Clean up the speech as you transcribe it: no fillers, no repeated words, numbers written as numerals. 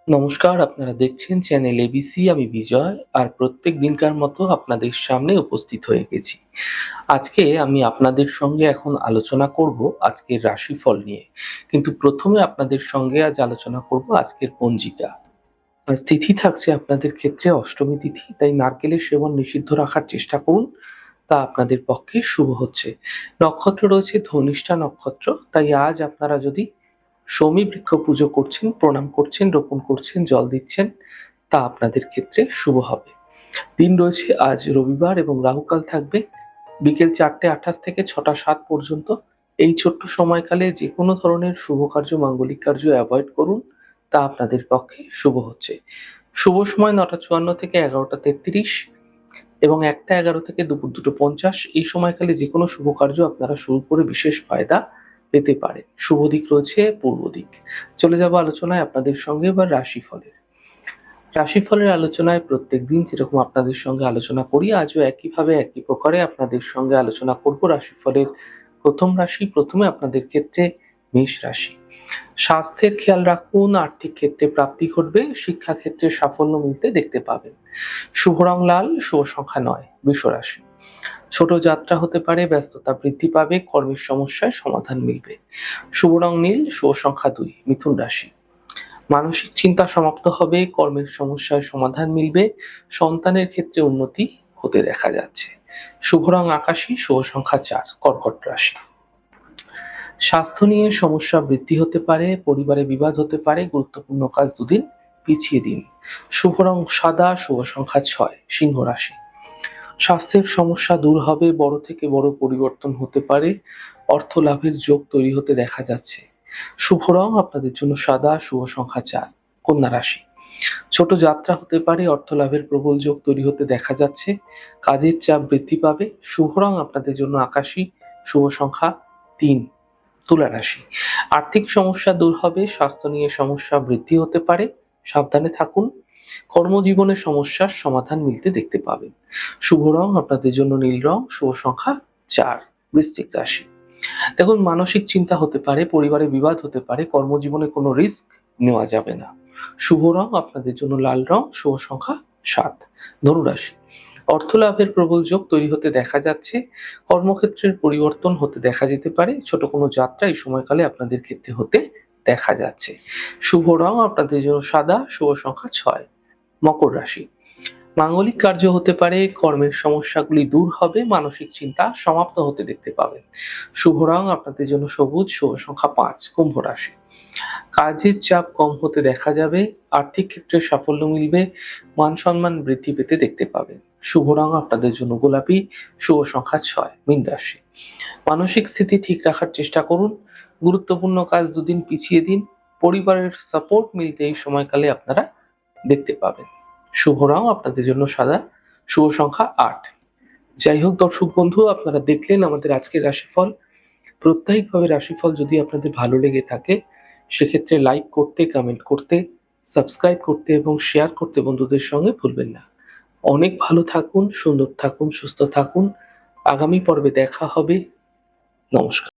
নমস্কার, আপনারা দেখছেন চ্যানেল এবিসি। আমি বিজয়, আর প্রত্যেক দিনকার মতো আপনাদের সামনে উপস্থিত হয়ে গেছি। আজকে আমি আপনাদের সঙ্গে এখন আলোচনা করব আজকের রাশিফল নিয়ে। কিন্তু প্রথমে আপনাদের সঙ্গে আজ আলোচনা করব আজকের পঞ্জিকা। আজ তিথি থাকছে আপনাদের ক্ষেত্রে অষ্টমী তিথি, তাই নারকেলের সেবন নিষিদ্ধ রাখার চেষ্টা করুন, তা আপনাদের পক্ষে শুভ হচ্ছে। নক্ষত্র রয়েছে ধনিষ্ঠা নক্ষত্র, তাই আজ আপনারা যদি শমী বৃক্ষ পুজো করছেন, প্রণাম করছেন, রোপণ করছেন, জল দিচ্ছেন, তা আপনাদের ক্ষেত্রে শুভ হবে। দিন রয়েছে আজ রবিবার এবং রাহুকাল থাকবে বিকেল 4:28 থেকে 6:07 পর্যন্ত। এই ছোট্ট সময়কালে যে কোনো ধরনের শুভ কার্য, মাঙ্গলিক কার্য অ্যাভয়েড করুন, তা আপনাদের পক্ষে শুভ হচ্ছে। শুভ সময় 9:54 থেকে 11:33 এবং 1:11 থেকে দুপুর 2:50। এই সময়কালে যে কোনো শুভ কার্য আপনারা শুরু করে বিশেষ ফায়দা পেতে পারেন। শুভ দিক রয়েছে পূর্ব দিক। চলে যাব আলোচনায় আপনাদের সঙ্গে এবার রাশিফলের। রাশিফলের আলোচনায় প্রত্যেকদিন যেরকম আপনাদের সঙ্গে আলোচনা করি, আজও একইভাবে একই প্রকারে আপনাদের সঙ্গে আলোচনা করব রাশিফলের প্রথম রাশি। প্রথমে আপনাদের ক্ষেত্রে মেষ রাশি। স্বাস্থ্যের খেয়াল রাখুন, আর্থিক ক্ষেত্রে প্রাপ্তি ঘটবে, শিক্ষা ক্ষেত্রে সাফল্য মিলতে দেখতে পাবেন। শুভ রং লাল, শুভ সংখ্যা 9। বৃষ রাশি। ছোট যাত্রা হতে পারে, ব্যস্ততা বৃদ্ধি পাবে, কর্মের সমস্যায় সমাধান মিলবে। শুভ রং নীল, শুভ সংখ্যা 2। মিথুন রাশি। মানসিক চিন্তা সমাপ্ত হবে, কর্মের সমস্যায় সমাধান মিলবে, সন্তানের ক্ষেত্রে উন্নতি হতে দেখা যাচ্ছে। শুভ রং আকাশী, শুভ সংখ্যা 4। কর্কট রাশি। স্বাস্থ্য নিয়ে সমস্যা বৃদ্ধি হতে পারে, পরিবারে বিবাদ হতে পারে, গুরুত্বপূর্ণ কাজ দুদিন পিছিয়ে দিন। শুভ রং সাদা, শুভ সংখ্যা 6। সিংহ রাশি। স্বাস্থ্যের সমস্যা দূর হবে, বড় থেকে বড় পরিবর্তন হতে পারে, অর্থ লাভের যোগ তৈরি হতে দেখা যাচ্ছে। শুভ রং আপনাদের জন্য সাদা, শুভ সংখ্যা 4। কন্যা রাশি। ছোট যাত্রা হতে পারে, অর্থ লাভের প্রবল যোগ তৈরি হতে দেখা যাচ্ছে, কাজের চাপ বৃদ্ধি পাবে। শুভ রং আপনাদের জন্য আকাশী, শুভ সংখ্যা 3। তুলা রাশি। আর্থিক সমস্যা দূর হবে, স্বাস্থ্য নিয়ে সমস্যা বৃদ্ধি হতে পারে, সাবধানে থাকুন। কর্মজীবনে সমস্যার সমাধান মিলতে দেখতে পাবেন। শুভ রং আপনাদের জন্য নীল রং, শুভ সংখ্যা 4। বৃশ্চিক রাশি। দেখুন, মানসিক চিন্তা হতে পারে, পরিবারে বিবাদ হতে পারে, কর্মজীবনে কোনো রিস্ক নেওয়া যাবে না। শুভ রং আপনাদের জন্য লাল রং, শুভ সংখ্যা 7। ধনু রাশি। অর্থ লাভের প্রবল যোগ তৈরি হতে দেখা যাচ্ছে, কর্মক্ষেত্রের পরিবর্তন হতে দেখা যেতে পারে, ছোট কোনো যাত্রা এই সময়কালে আপনাদের ক্ষেত্রে হতে দেখা যাচ্ছে। শুভ রং আপনাদের জন্য সাদা, শুভ সংখ্যা 6। মকর রাশি। মাঙ্গলিক কার্য হতে পারে, কর্মের সমস্যাগুলি দূর হবে, মানসিক চিন্তা সমাপ্ত হতে দেখতে পাবেন। শুভ রং আপনাদের জন্য সবুজ, শুভ সংখ্যা 5। কুম্ভ রাশি। কাজের চাপ কম হতে দেখা যাবে, আর্থিক ক্ষেত্রে সাফল্য মিলবে, মান সম্মান বৃদ্ধি পেতে দেখতে পাবেন। শুভ রং আপনাদের জন্য গোলাপি, শুভ সংখ্যা 6। মীন রাশি। মানসিক স্থিতি ঠিক রাখার চেষ্টা করুন, গুরুত্বপূর্ণ কাজ দুদিন পিছিয়ে দিন, পরিবারের সাপোর্ট মিলতে এই সময়কালে আপনারা দেখতে পাবেন। শুভ রং আপনাদের জন্য সাদা, শুভ সংখ্যা 8। যাই হোক দর্শক বন্ধু, আপনারা দেখলেন আমাদের আজকের রাশিফল। প্রত্যেকভাবে রাশিফল যদি আপনাদের ভালো লেগে থাকে, সেক্ষেত্রে লাইক করতে, কমেন্ট করতে, সাবস্ক্রাইব করতে এবং শেয়ার করতে বন্ধুদের সঙ্গে ভুলবেন না। অনেক ভালো থাকুন, সুন্দর থাকুন, সুস্থ থাকুন। আগামী পর্বে দেখা হবে। নমস্কার।